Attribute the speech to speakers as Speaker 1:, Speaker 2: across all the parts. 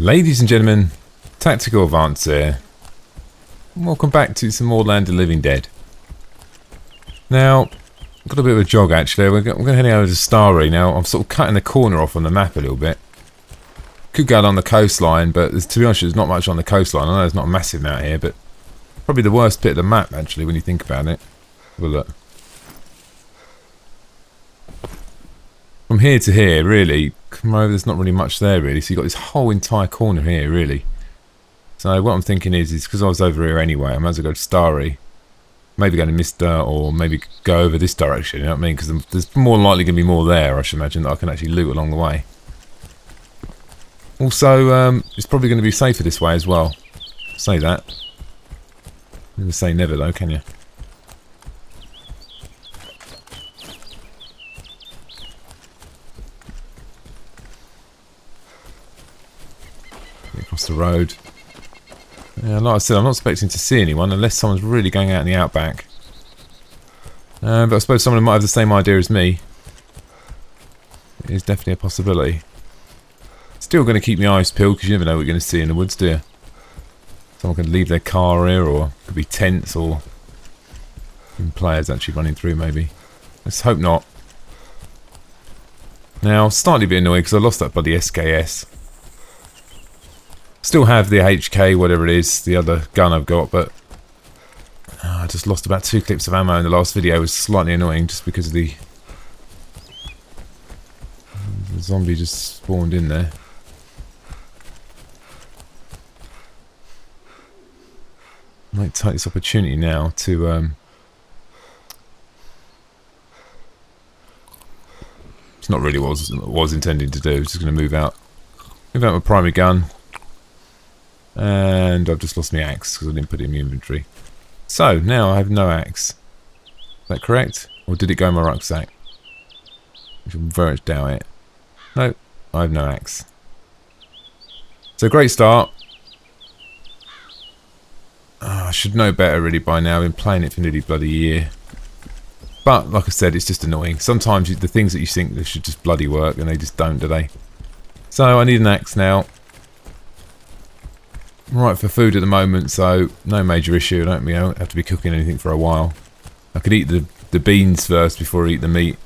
Speaker 1: Ladies and gentlemen, Tactical Advance here. Welcome back to some more Land of the Living Dead. Now, got a bit of a jog actually. We're going to head over to Starry. Now, I'm sort of cutting the corner off on the map a little bit. Could go along the coastline, but to be honest, there's not much on the coastline. I know there's not a massive amount here, but probably the worst bit of the map actually when you think about it. Have a look. From here to here, really, come over, there's not really much there really, so you've got this whole entire corner here really. So what I'm thinking is because I was over here anyway, I might as well go to Starry, maybe go to Mister, or maybe go over this direction, you know what I mean, because there's more likely going to be more there, I should imagine, that I can actually loot along the way. Also, it's probably going to be safer this way as well. Say that. Never say never though, can you? Across the road. Yeah, like I said, I'm not expecting to see anyone unless someone's really going out in the outback. But I suppose someone might have the same idea as me. It is definitely a possibility. Still going to keep my eyes peeled because you never know what you're going to see in the woods, do you? Someone could leave their car here, or it could be tents, or even players actually running through maybe. Let's hope not. Now, slightly a bit annoyed because I lost that bloody SKS. Still have the HK, whatever it is, the other gun I've got, but I just lost about 2 clips of ammo in the last video. It was slightly annoying just because of the zombie just spawned in there. I might take this opportunity now to it's not really what I was intending to do. Just going to move out my primary gun. And I've just lost my axe because I didn't put it in my inventory. So, now I have no axe. Is that correct? Or did it go in my rucksack? Which I very much doubt it. No, I have no axe. So, great start. I should know better really by now. I've been playing it for nearly bloody a year. But, like I said, it's just annoying. Sometimes the things that you think they should just bloody work and they just don't, do they? So, I need an axe now. I'm right for food at the moment, so no major issue. I don't have to be cooking anything for a while. I could eat the beans first before I eat the meat.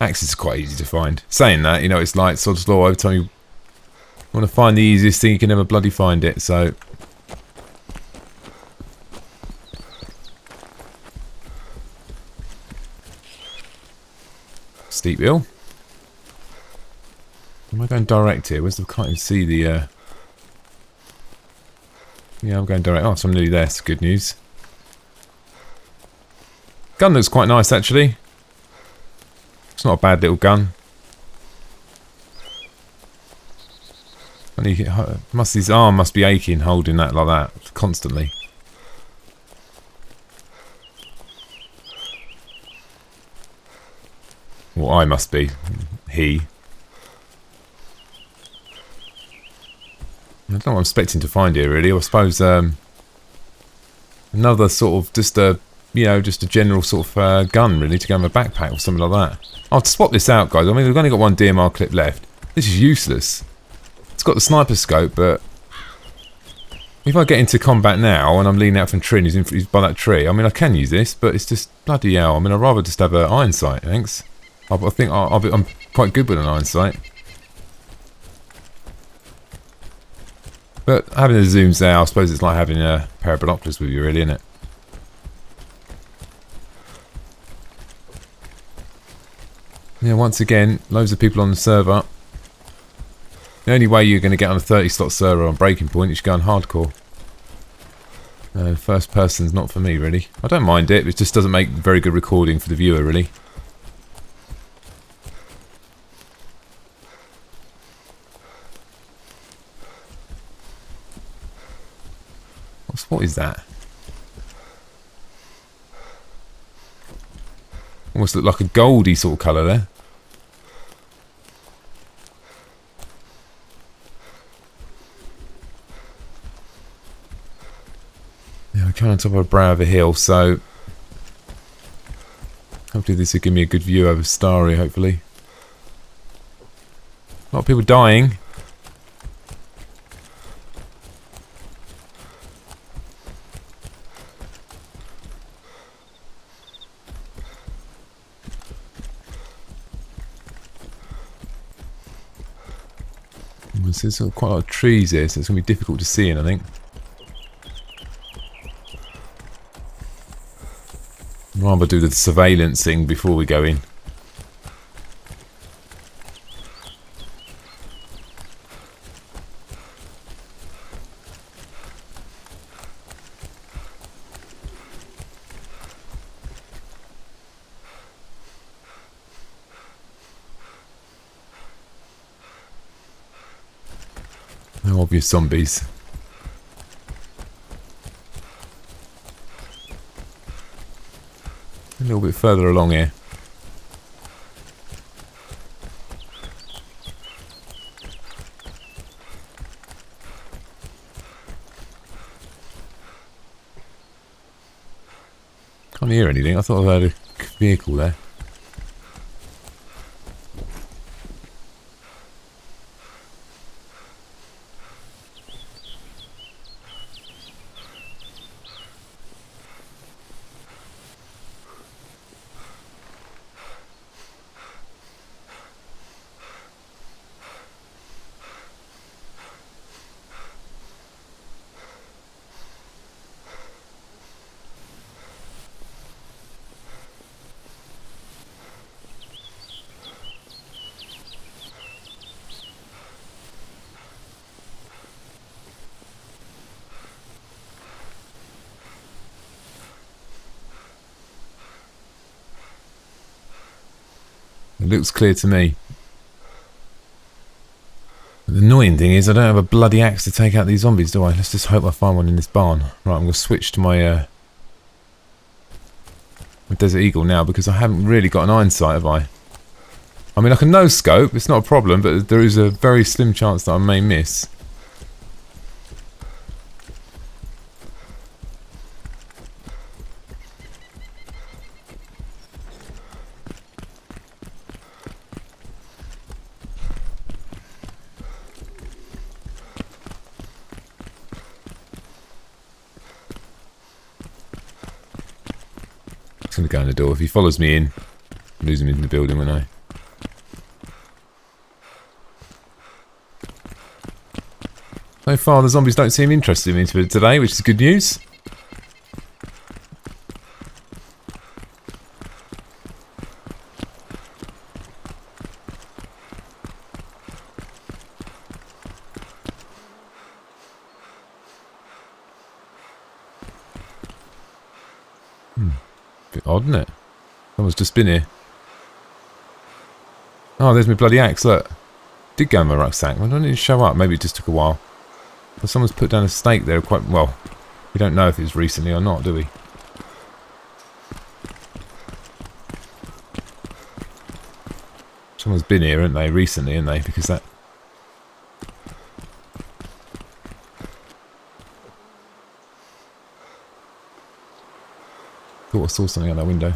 Speaker 1: Axes are quite easy to find. Saying that, you know, it's like sod's law. Every time you want to find the easiest thing, you can never bloody find it. So steep hill. Am I going direct here? Where's the? Can't even see the. Yeah, I'm going direct. Oh, so I'm nearly there. That's good news. Gun looks quite nice actually. It's not a bad little gun. His arm must be aching holding that like that constantly. Well, I must be. He. I don't know what I'm expecting to find here really. I suppose another sort of just a general sort of gun really to go in my backpack or something like that. I'll swap this out, guys. I mean, we've only got one DMR clip left. This is useless. It's got the sniper scope, but if I get into combat now and I'm leaning out from a tree and he's by that tree, I mean, I can use this, but it's just bloody hell. I mean, I'd rather just have an iron sight, thanks. I think I'm quite good with an iron sight. But having the zooms there, I suppose it's like having a pair of binoculars with you, really, isn't it? Yeah, once again, loads of people on the server. The only way you're going to get on a 30-slot server on Breaking Point is you go on hardcore. First person's not for me, really. I don't mind it, it just doesn't make very good recording for the viewer, really. What is that? Almost look like a goldy sort of colour there. Yeah, we're coming on top of a brow of a hill, so Hopefully this will give me a good view over Starry, hopefully. A lot of people dying. There's quite a lot of trees here, so it's going to be difficult to see in, I think. I'd rather do the surveillance thing before we go in. No obvious zombies. A little bit further along here. Can't hear anything. I thought I heard a vehicle there. It looks clear to me. The annoying thing is I don't have a bloody axe to take out these zombies, do I? Let's just hope I find one in this barn. Right, I'm going to switch to my Desert Eagle now because I haven't really got an iron sight, have I? I mean, I can no-scope, it's not a problem, but there is a very slim chance that I may miss. Going to go in the door. If he follows me in, I'll lose him in the building, won't I? So far, the zombies don't seem interested in me today, which is good news. Bit odd, isn't it? Someone's just been here. Oh, there's my bloody axe, look. Did go in my rucksack. Why didn't it show up? Maybe it just took a while. But someone's put down a stake there quite... Well, we don't know if it's recently or not, do we? Someone's been here, haven't they? Recently, haven't they? Because that... Thought I saw something out that window.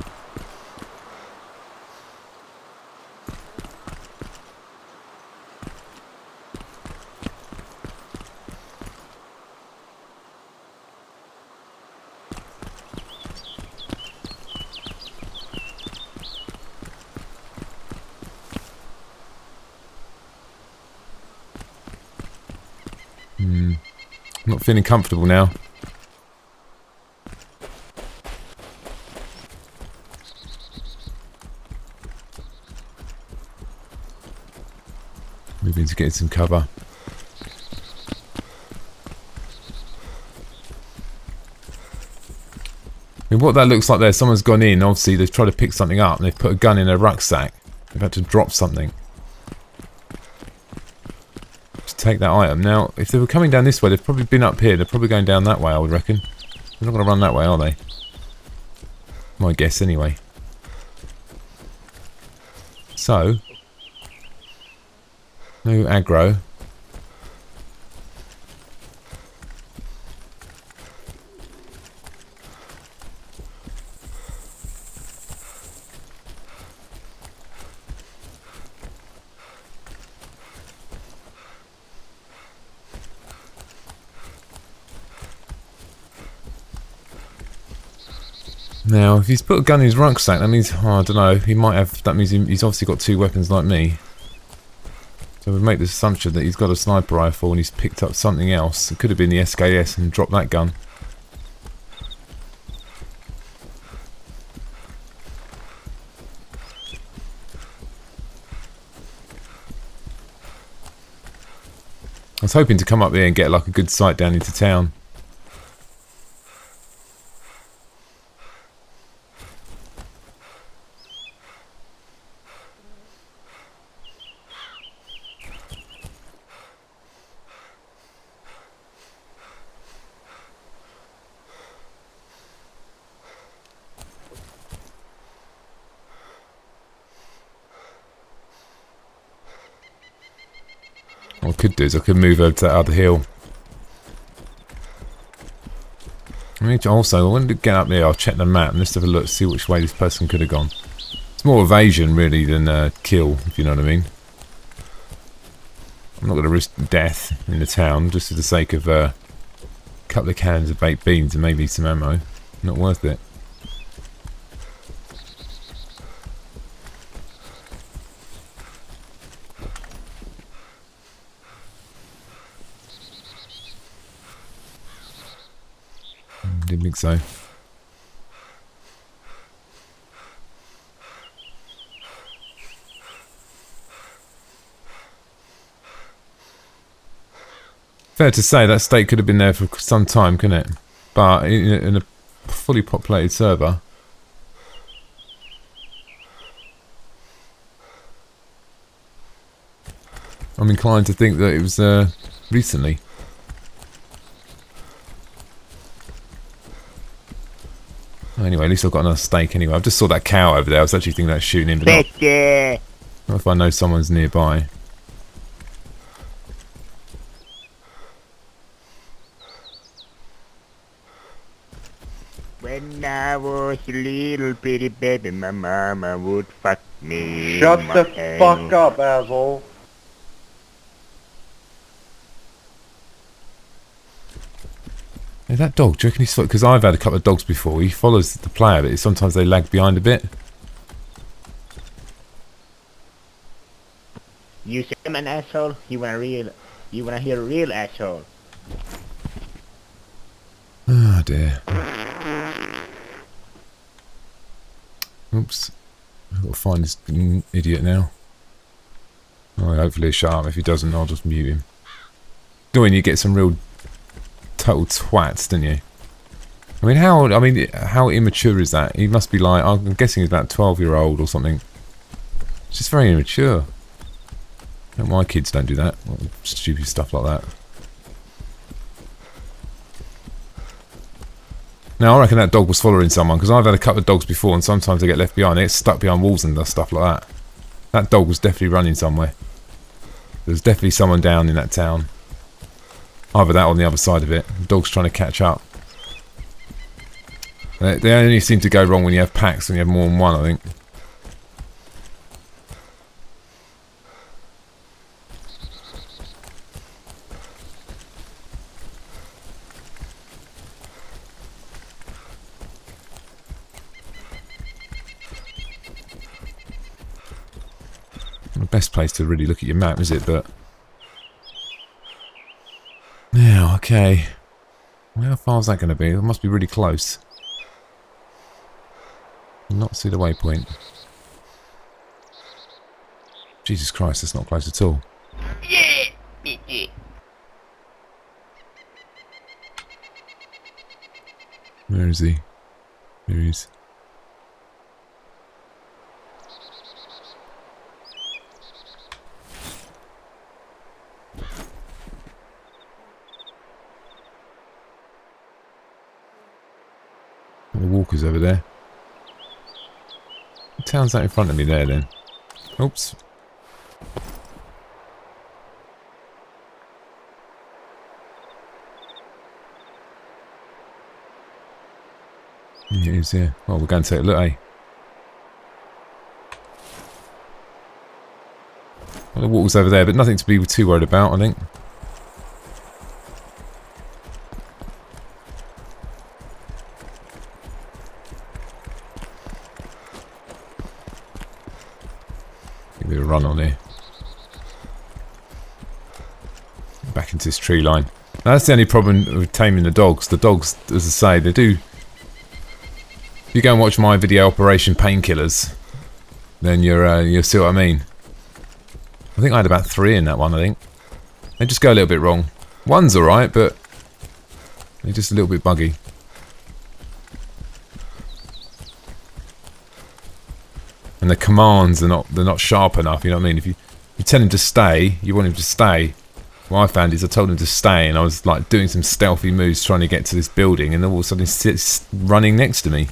Speaker 1: I'm not feeling comfortable now. Moving to get some cover. I mean, what that looks like there, someone's gone in, obviously they've tried to pick something up and they've put a gun in a rucksack. They've had to drop something to take that item. Now, if they were coming down this way, they've probably been up here. They're probably going down that way, I would reckon. They're not going to run that way, are they? My guess, anyway. So... no aggro. Now, if he's put a gun in his rucksack, that means, oh, I don't know, he might have, that means he's obviously got 2 weapons like me. So we make the assumption that he's got a sniper rifle and he's picked up something else. It could have been the SKS and dropped that gun. I was hoping to come up here and get like a good sight down into town. What I could do is I could move over to that other hill. I mean, also, I wanted to get up there, I'll check the map and just have a look, see which way this person could have gone. It's more evasion, really, than kill, if you know what I mean. I'm not going to risk death in the town, just for the sake of a couple of cans of baked beans and maybe some ammo. Not worth it. Didn't think so. Fair to say that state could have been there for some time, couldn't it? But in a fully populated server, I'm inclined to think that it was recently. Anyway, at least I've got another steak anyway. I just saw that cow over there. I was actually thinking about shooting him, but not if I know someone's nearby.
Speaker 2: When I was a little pretty baby, my mama would fuck me.
Speaker 3: Shut
Speaker 2: in my
Speaker 3: the
Speaker 2: hand.
Speaker 3: fuck up, asshole.
Speaker 1: Hey, that dog, do you reckon he's... Because I've had a couple of dogs before. He follows the player, but sometimes they lag behind a bit.
Speaker 2: You say I'm an asshole? You wanna hear a real asshole?
Speaker 1: Oh dear. Oops. I've got to find this idiot now. Oh, hopefully he'll shut up. If he doesn't, I'll just mute him. Go in, you get some real total twats, don't you? I mean, how immature is that? He must be like, I'm guessing he's about 12-year-old or something. It's just very immature. My kids don't do that. Stupid stuff like that. Now, I reckon that dog was following someone, because I've had a couple of dogs before, and sometimes they get left behind. They get stuck behind walls and stuff like that. That dog was definitely running somewhere. There's definitely someone down in that town. Either that or on the other side of it. The dog's trying to catch up. They only seem to go wrong when you have packs and you have more than one, I think. The best place to really look at your map, is it? But now, okay, well, how far is that going to be? It must be really close. Not see the waypoint. Jesus Christ, that's not close at all. Where is he? Here he is. The walker's over there. What town's that in front of me there then? Oops. Yeah, it is, yeah. Oh, we're going to take a look, eh? Well, the walker's over there, but nothing to be too worried about, I think. Maybe a run on here. Back into this tree line. Now, that's the only problem with taming the dogs. The dogs, as I say, they do... If you go and watch my video, Operation Painkillers, then you'll see what I mean. I think I had about 3 in that one, I think. They just go a little bit wrong. One's alright, but they're just a little bit buggy. And the commands are not sharp enough, you know what I mean? If you tell him to stay, you want him to stay. What I found is I told him to stay and I was like doing some stealthy moves trying to get to this building, and all of a sudden he sits running next to me.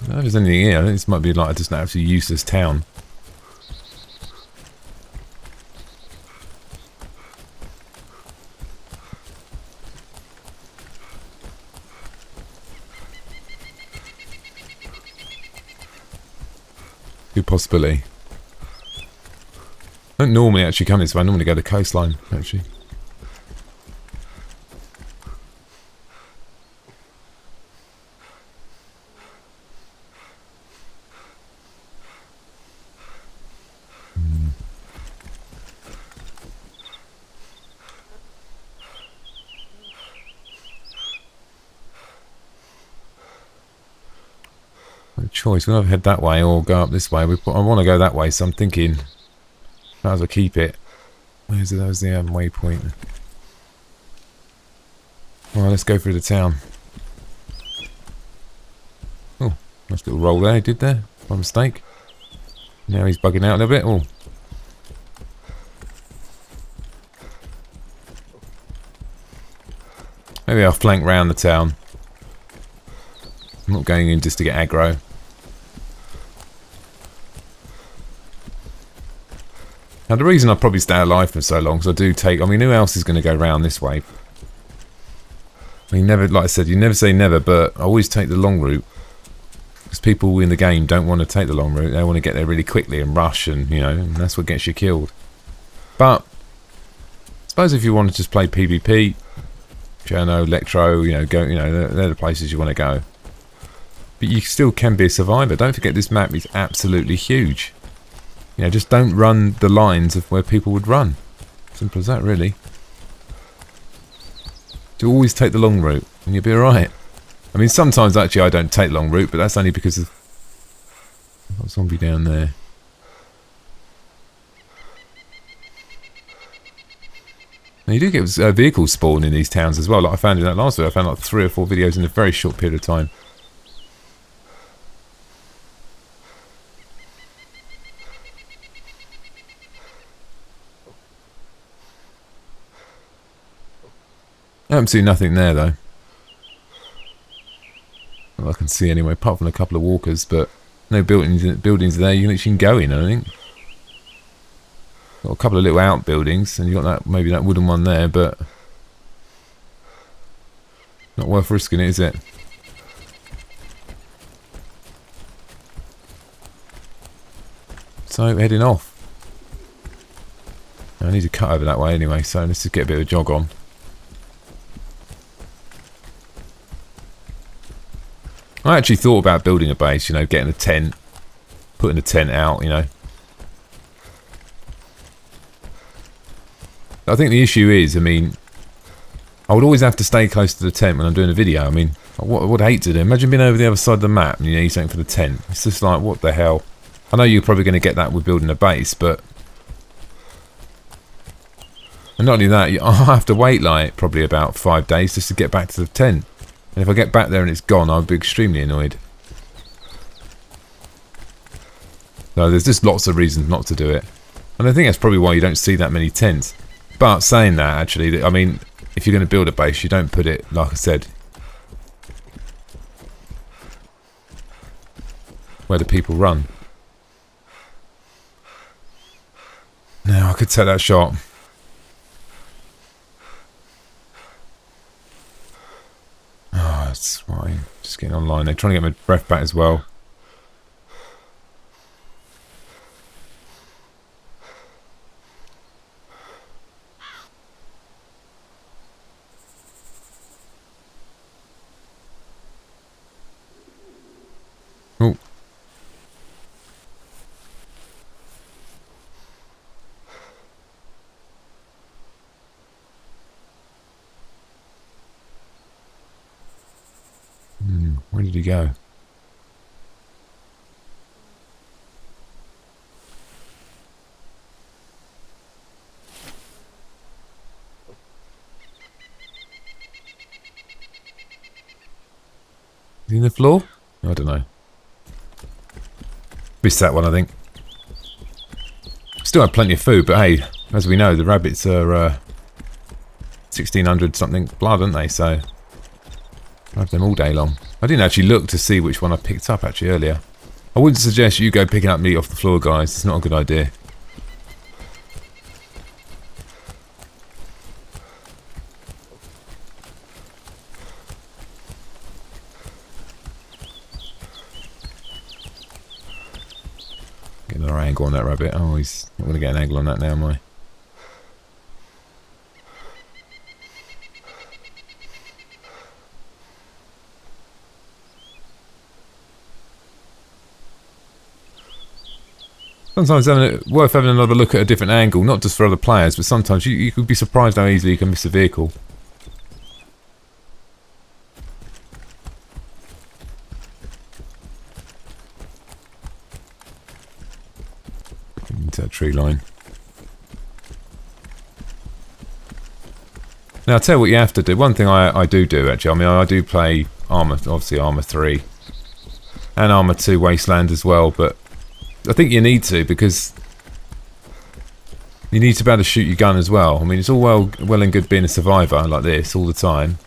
Speaker 1: I don't know if there's anything here. I think this might be like just an absolutely useless town. Good possibility. I don't normally actually come this way. I normally go to the coastline, actually. Choice. We'll either head that way or go up this way. I want to go that way, so I'm thinking, might as well keep it. Where's the waypoint? Well, let's go through the town. Oh, nice little roll there. He did there by mistake. Now he's bugging out a little bit. Oh. Maybe I'll flank round the town. I'm not going in just to get aggro. Now the reason I probably stay alive for so long is I do take... I mean, who else is going to go round this way? I mean, never, like I said, you never say never, but I always take the long route. Because people in the game don't want to take the long route. They want to get there really quickly and rush, and, you know, and that's what gets you killed. But, I suppose if you want to just play PvP, Journo, Electro, you know, go, you know, they're the places you want to go. But you still can be a survivor. Don't forget this map is absolutely huge. You know, just don't run the lines of where people would run. Simple as that, really. To always take the long route, and you'll be alright. I mean, sometimes actually I don't take the long route, but that's only because of... I've got a zombie down there. Now you do get vehicles spawn in these towns as well, like I found in that last video. I found like 3 or 4 videos in a very short period of time. I haven't seen nothing there though. Well, I can see anyway, apart from a couple of walkers, but no buildings there you can go in, I think. Got a couple of little outbuildings, and you got that, maybe that wooden one there, but not worth risking it, is it? So heading off. I need to cut over that way anyway, so let's just get a bit of a jog on. I actually thought about building a base, you know, getting a tent, putting a tent out, you know. I think the issue is, I mean, I would always have to stay close to the tent when I'm doing a video. I mean, I would hate to do. Imagine being over the other side of the map and you need something for the tent. It's just like, what the hell? I know you're probably going to get that with building a base, but... And not only that, I'll have to wait like probably about 5 days just to get back to the tent. And if I get back there and it's gone, I'll be extremely annoyed. So there's just lots of reasons not to do it. And I think that's probably why you don't see that many tents. But saying that, actually, I mean, if you're going to build a base, you don't put it, like I said, where the people run. Now, I could take that shot. swine. Just getting online. They're trying to get my breath back as well. Oh. Where did he go? Is he in the floor? I don't know. Missed that one, I think. Still have plenty of food, but hey, as we know, the rabbits are 1600 something blood, aren't they? So I have them all day long. I didn't actually look to see which one I picked up actually earlier. I wouldn't suggest you go picking up meat off the floor, guys. It's not a good idea. Get another angle on that rabbit. Oh, he's not going to get an angle on that now, am I? Sometimes worth having another look at a different angle, not just for other players, but sometimes you could be surprised how easily you can miss a vehicle. Into that tree line. Now I'll tell you what you have to do. One thing I do actually, I mean I do play Armour, obviously Armour 3 and Armour 2 Wasteland as well, but I think you need to, because you need to be able to shoot your gun as well. I mean, it's all well and good being a survivor like this all the time,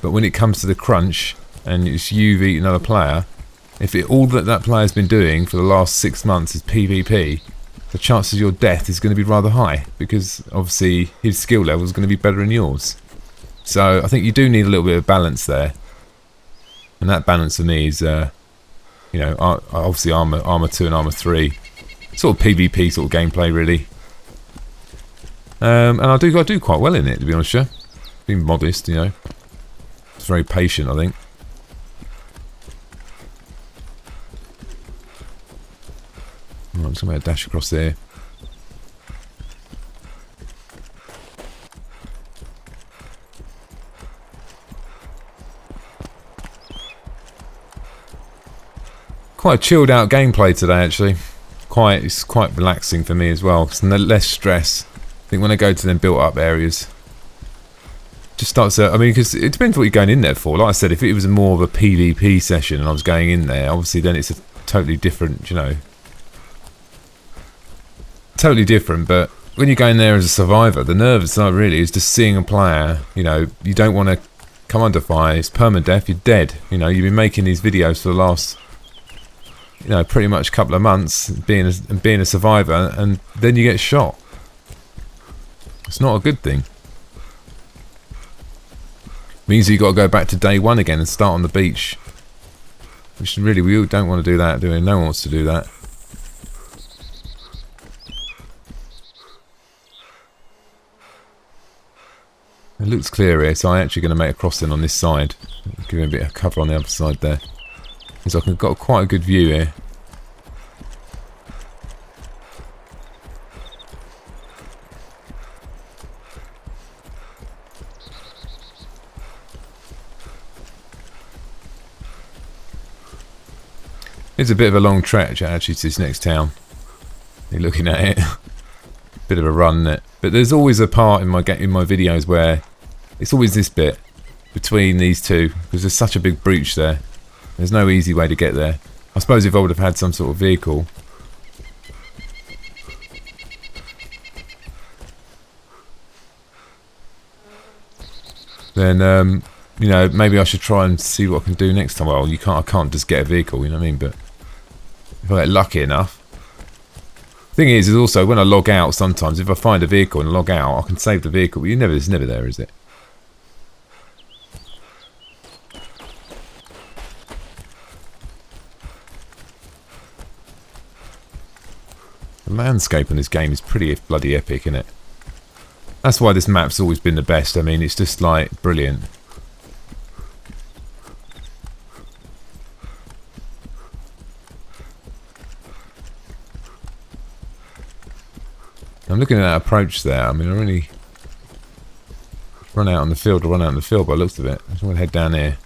Speaker 1: but when it comes to the crunch and it's you v another player, if all that player's been doing for the last 6 months is PvP, the chances of your death is going to be rather high, because obviously his skill level is going to be better than yours. So I think you do need a little bit of balance there, and that balance for me is you know, obviously Armour 2 and Armour 3, sort of PvP sort of gameplay really. And I do quite well in it, to be honest with you. Being modest, you know. It's very patient, I think. Right, I'm just going to dash across there. Quite a chilled out gameplay today actually. It's quite relaxing for me as well. It's less stress. I think when I go to them built up areas, just starts to, I mean, because it depends what you're going in there for. Like I said, if it was more of a PvP session and I was going in there, obviously then it's a totally different, you know, totally different. But when you're going there as a survivor, the nerves are really is just seeing a player, you know, you don't want to come under fire, it's permadeath, you're dead. You know, you've been making these videos for the last, you know, pretty much a couple of months being a survivor, and then you get shot. It's not a good thing. Means you've got to go back to day one again and start on the beach, which really we all don't want to do that, do we? No one wants to do that. It looks clear here, so I'm actually going to make a crossing on this side, give it a bit of cover on the other side there. So I've got quite a good view here. It's a bit of a long trek actually to this next town. You're looking at it. Bit of a run, isn't it? But there's always a part in my videos where it's always this bit between these two, because there's such a big breach there. There's no easy way to get there. I suppose if I would have had some sort of vehicle. Then, you know, maybe I should try and see what I can do next time. Well, I can't just get a vehicle, you know what I mean? But if I get lucky enough. Thing is also when I log out, sometimes if I find a vehicle and log out, I can save the vehicle. But it's never there, is it? landscape in this game is pretty bloody epic, isn't it? That's why this map's always been the best. I mean, it's just like brilliant. I'm looking at that approach there. I mean, I really run out on the field or run out on the field by the looks of it. I'm just going to head down here.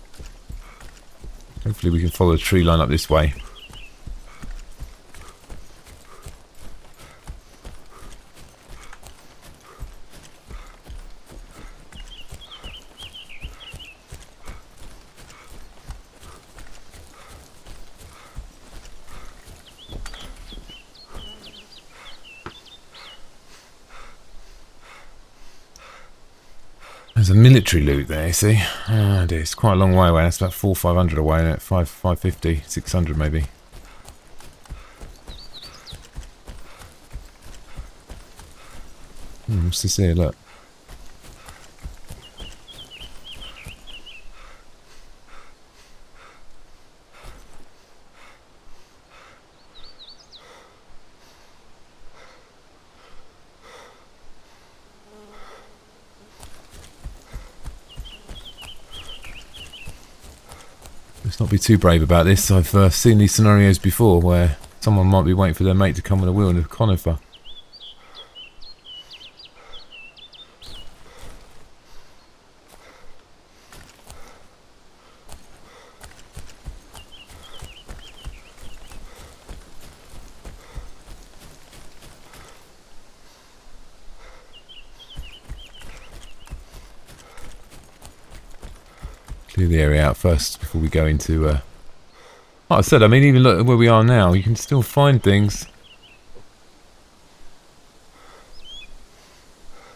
Speaker 1: Hopefully we can follow the tree line up this way. There's a military loot there, you see. Oh dear, it's quite a long way away. That's about 400-500 away, isn't it? 550, 600 maybe. What's this here? Look. Let's not be too brave about this. I've seen these scenarios before where someone might be waiting for their mate to come with a wheel and a conifer. Clear the area out first before we go into like I said, I mean, even look at where we are now, you can still find things.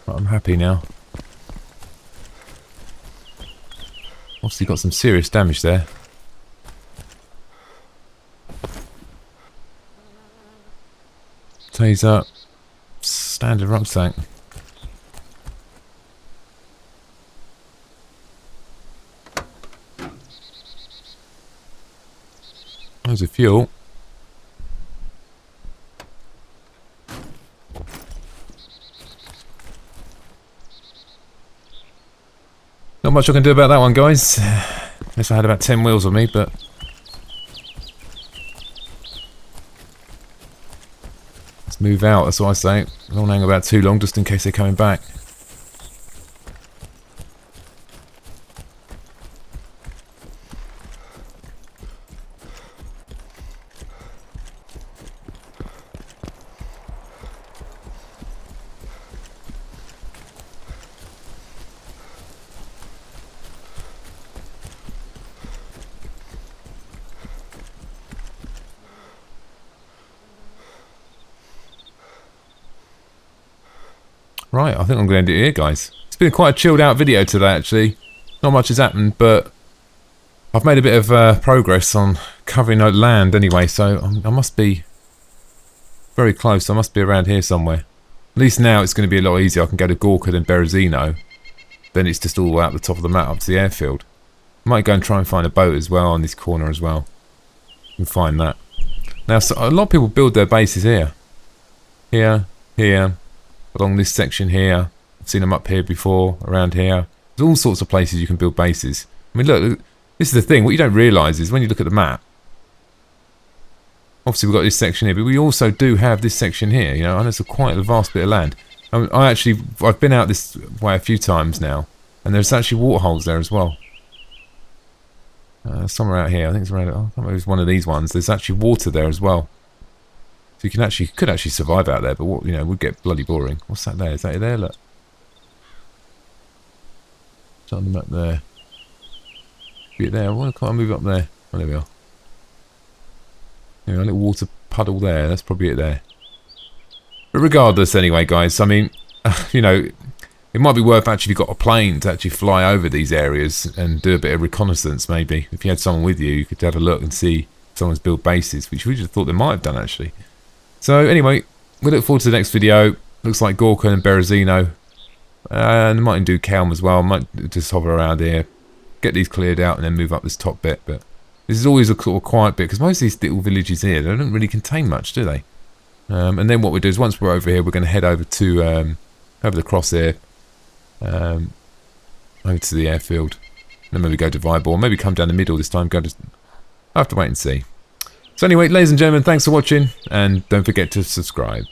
Speaker 1: But I'm happy now. Obviously got some serious damage there. Taser, standard rucksack. There's a fuel. Not much I can do about that one, guys. Unless I had about 10 wheels on me, but let's move out, that's what I say. Don't hang about too long just in case they're coming back. Right, I think I'm going to end it here, guys. It's been quite a chilled out video today, actually. Not much has happened, but I've made a bit of progress on covering land anyway, so I must be very close. I must be around here somewhere. At least now it's going to be a lot easier. I can go to Gorka and Berezino. Then it's just all out the top of the map up to the airfield. Might go and try and find a boat as well on this corner as well. You can find that. Now, so a lot of people build their bases here. Here. Along this section here. I've seen them up here before, around here. There's all sorts of places you can build bases. I mean, look, this is the thing. What you don't realise is when you look at the map, obviously we've got this section here, but we also do have this section here, you know, and it's quite a vast bit of land. I've been out this way a few times now, and there's actually waterholes there as well. Somewhere out here, I think it's around, I can't remember if it's one of these ones. There's actually water there as well. So you could actually survive out there, but what, you know, would get bloody boring. What's that there? Is that it there? Look. It's on the map there. Be it there. Why can't I move up there? Oh, there we are. There, a little water puddle there. That's probably it there. But regardless, anyway, guys, I mean, you know, it might be worth actually if you've got a plane to actually fly over these areas and do a bit of reconnaissance, maybe. If you had someone with you, you could have a look and see if someone's built bases, which we just thought they might have done, actually. So anyway, we look forward to the next video. Looks like Gorka and Berezino. And I might do Kelm as well. I might just hover around here, get these cleared out, and then move up this top bit. But this is always a sort of quiet bit, because most of these little villages here, they don't really contain much, do they? And then what we do is once we're over here, we're going to head over to over the crosshair, over to the airfield. Then maybe go to Viborg, maybe come down the middle this time. I'll have to wait and see. So anyway, ladies and gentlemen, thanks for watching, and don't forget to subscribe.